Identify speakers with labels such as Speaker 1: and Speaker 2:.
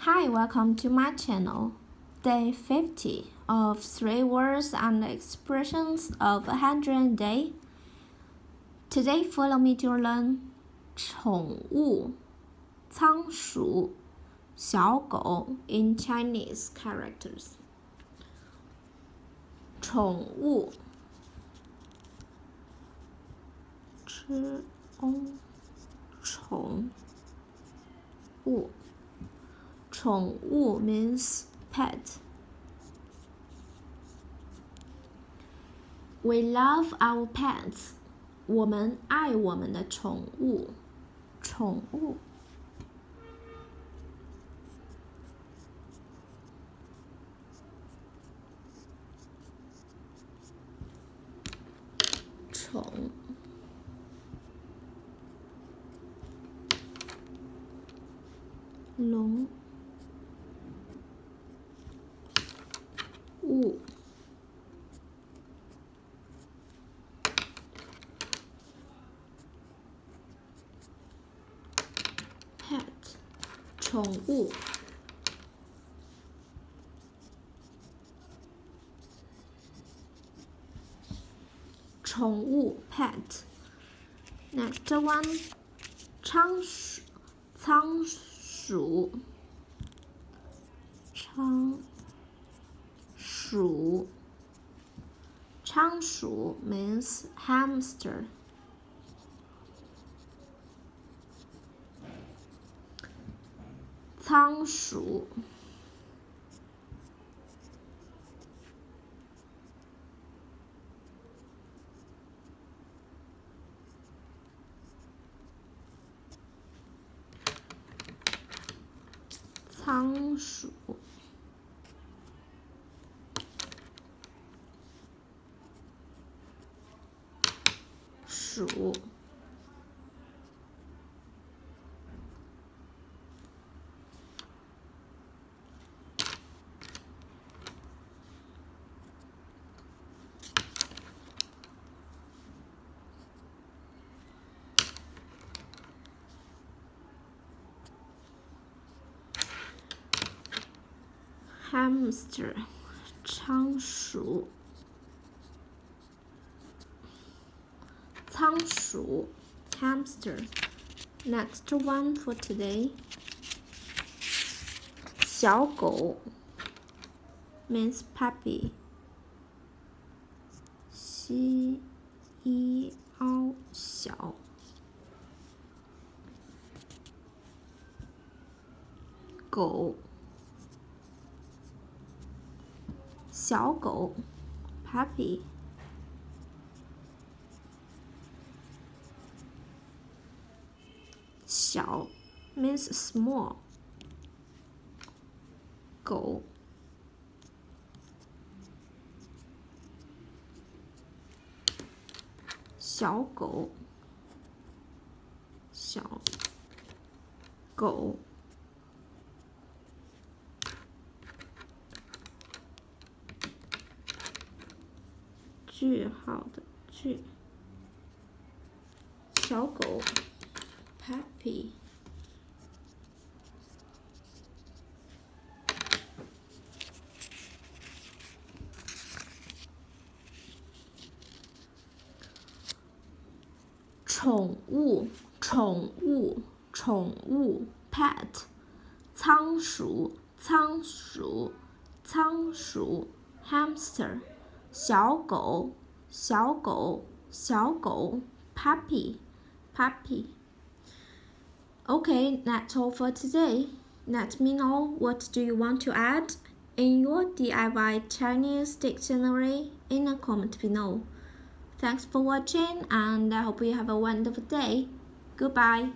Speaker 1: Hi, welcome to my channel. Day 50 of 3 words and expressions of 100 day. Today, follow me to learn 宠物、仓鼠、小狗 in Chinese characters. 宠物，宠物。宠物 means pet. We love our pets. 我们爱我们的宠物。宠物。宠。龙。物。pet 宠物。宠物 pet. Next one 仓鼠。仓鼠 means hamster. 仓鼠。仓鼠。鼠。hamster 仓鼠。仓鼠 hamster. Next one for today 小狗 means puppy. 西一凹小。狗。小狗 puppy. 小 means small. 狗。小狗。小狗。句号的句。小狗 puppy. 宠物pet 仓鼠hamster 小狗puppy. Okay, that's all for today. Let me know what do you want to add in your DIY Chinese dictionary in a comment below. Thanks for watching and I hope you have a wonderful day. Goodbye.